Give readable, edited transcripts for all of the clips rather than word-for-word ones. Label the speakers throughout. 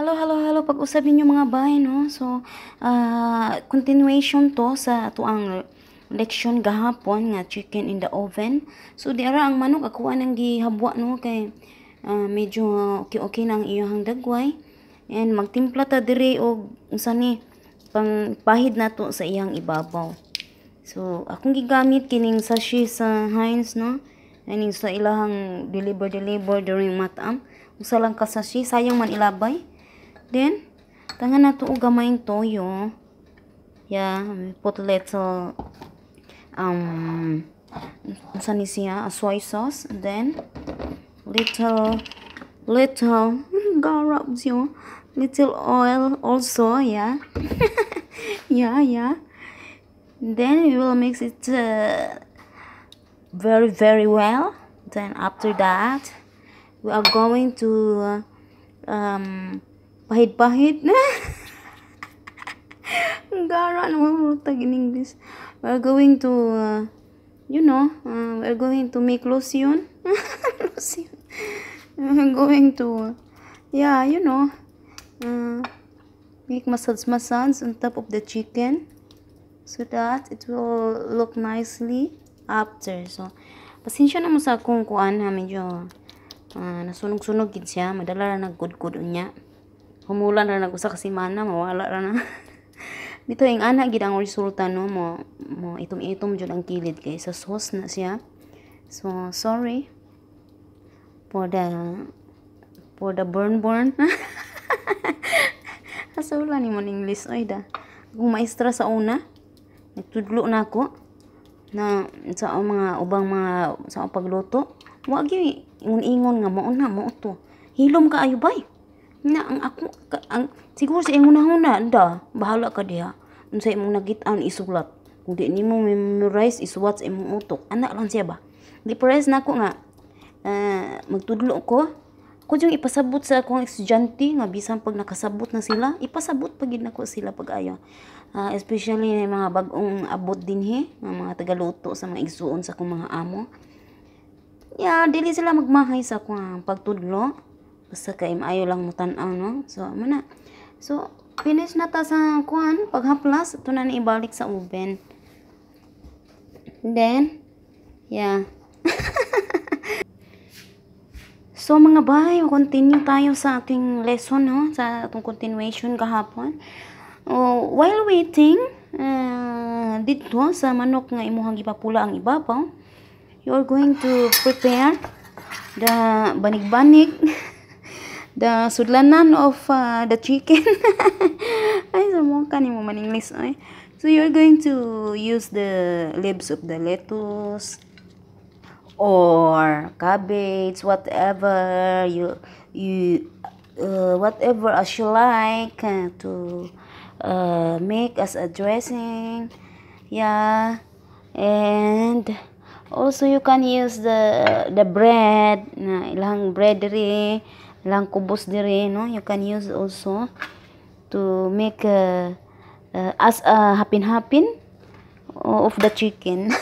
Speaker 1: Hello. Pag-usap ninyo mga bay, no? So, continuation to sa tuang leksyon gahapon nga chicken in the oven. So, di ara ang manok ako anang gihabwa, no? Kay medyo okay nang iyang dagway. And magtimpla ta diri og unsa ni pang pahid nato sa iyang ibabaw. So, akong gigamit kining sachet sa Heinz, no? Aning sa ilahang deliver during matam. Usa lang ka sachet, sayang man ilabay. Then, tangan nato og gamayng toyo. Yeah, put little unsa ni siya, soy sauce. Then, little garap siya. Little oil also, yeah. yeah. Then we will mix it very well. Then after that, we are going to pahid gara naman tag in English. We're going to we're going to make lotion. We're going to make massage on top of the chicken so that it will look nicely after. So pasensya na mo sa akong kuan ha, medyo nasunog-sunog gid siya, madala ra naggud-gud unya. Humulan ra nag usa ka semana, mawala ra na. Dito ang ana gid ang resulta, no, mo itom-itom jud ang kilid kay sa sauce na siya. So sorry for the burn. Asula ni mo English oy da. Kung maestra sa una, nagtudlo na ako na sa mga ubang mga sa pagluto. Wa gyud ingon nga mo to. Hilom ka ayo bay. Na ang siguro sa imong nahuna da bahala ka diha unsa imong nagit-an isulat kung di nimo memorize isuwat sa imong utok ana lang siya ba di pares nako nga magtudlo ko yung ipasabot sa akong estudyante nga bisan pag nakasabot na sila ipasabot pagid nako sila pag-ayo especially mga bag-ong abot dinhi nga mga tagaluto sa mga igsuon sa akong mga amo dili sila magmahay sa akong pagtudlo. Basta kay maayo lang mo tan-aw, no? So, finish na ta sa kuan. Paghaplas, ito na ibalik sa oven. Then, yeah. So, mga bay, continue tayo sa ating lesson, no? Sa atong continuation kahapon. While waiting, dito sa manok nga imuhang ipapula ang ibabaw, you are going to prepare the banig-banig the sudlanan of the chicken. Ay, samuka ni mo man English ay. So you're going to use the leaves of the lettuce or cabbage, whatever you whatever as you like to make as a dressing. Yeah, and also you can use the bread na ilang bread diri lang kubos dire, no? You can use also to make as a hapin of the chicken.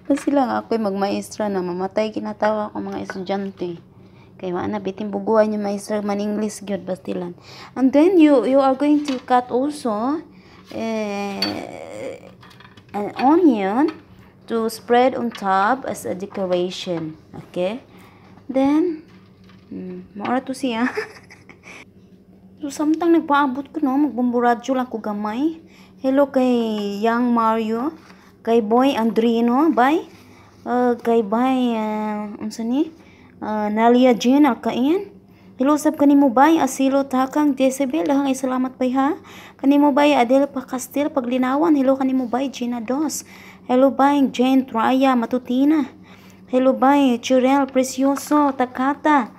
Speaker 1: Kasi lang ako'y magmaestra na mamatay kinatawa ko mga estudyante. Kaya na bitin buguan yung maestra man English gyud bastilan. And then you are going to cut also an onion to spread on top as a decoration. Okay? Then, maura to siya. So, samtang nagpaabot ko, no, magbumburadyo lang ko gamay. Hello kay Young Mario, kay Boy Andrino, bye. Kay Bay, unsa ni? Nalia Jean Alcain. Hello sab kanimo bay, Asilo Takang Decibel, dahang ay salamat bay ha. Kanimo bay, Adel Pacastil Paglinawan. Hello kanimo bay, Gina Dos. Hello bay, Jane Traya Matutina. Hello bay, Churel Precioso Takata.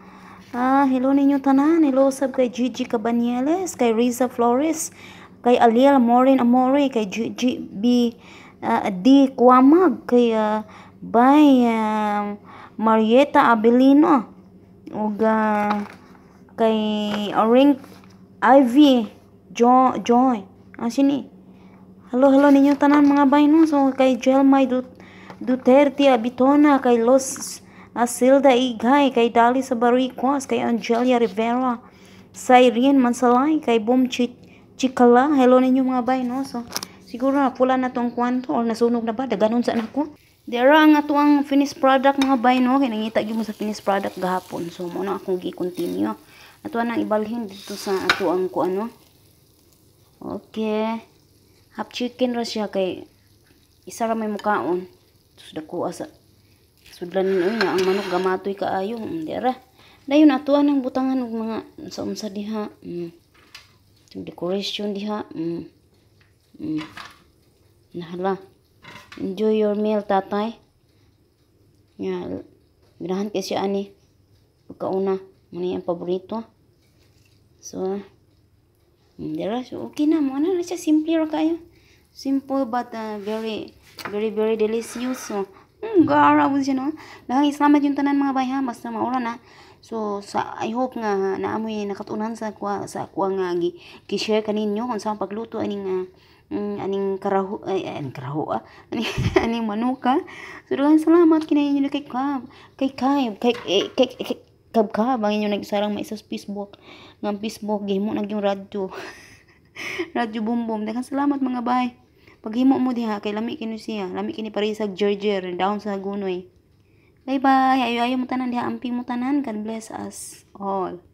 Speaker 1: Hello ninyo tanan. Hello sab kay Gigi Cabanieles, kay Riza Flores, kay Aliel Morin Amore, kay Gigi B D Kuamag, kay bay Marieta Abelino, ug kay Ring Ivy Joy. Sini. Hello ninyo tanan mga bay, no. So kay Jelmay Duterte Abitona, kay Los Asilda Igay, kay Dali Sabaricos, kay Angelia Rivera, sa Irene Mansalay, kay Boom Chikala. Hello ninyo mga bay, no? So, siguro pula na tong kwanto or nasunog na ba? Daganon sa anak ko. Dira ang ato ang finished product mga bay, no? Kaya nangita mo sa finished product gahapon. So, muna akong gi-continue. Ato nang ibalhin dito sa ato ang kuano. Okay. Half chicken ra siya kay isa ra may mukaon. Sus dako asa. Sudlan niya ang manok gamatoy kaayo. Dira. Dayon ato ang butangan og mga unsa diha. Decoration diha. Nahala. Enjoy your meal, tatay. Ya, binahan kay siya ani. Pagkauna, muna ang paborito. So, dira, so okay na. Muna na siya, simple ra kayo. Simple but very, very, very delicious. So, gara po siya, no? Dahil salamat yung tanan mga bay, ha? Basta maura na. So, I hope nga naamoy nakatunan sa kuha nga gi-share kaninyo kung saan pagluto aning aning manuka. So, daghang salamat kinayo nyo kay Kab ang inyo nagsarang maisa sa Facebook. Ng Facebook, gihimo nagyong radyo. Radyo bumbom. Daghang salamat mga bay. Paghimo mo diha kay lami kini siya. Lami kini parisag Gerger down sa Gunoy. Bye bye. Ayo mo tanan diha amping mo tanan. God bless us all.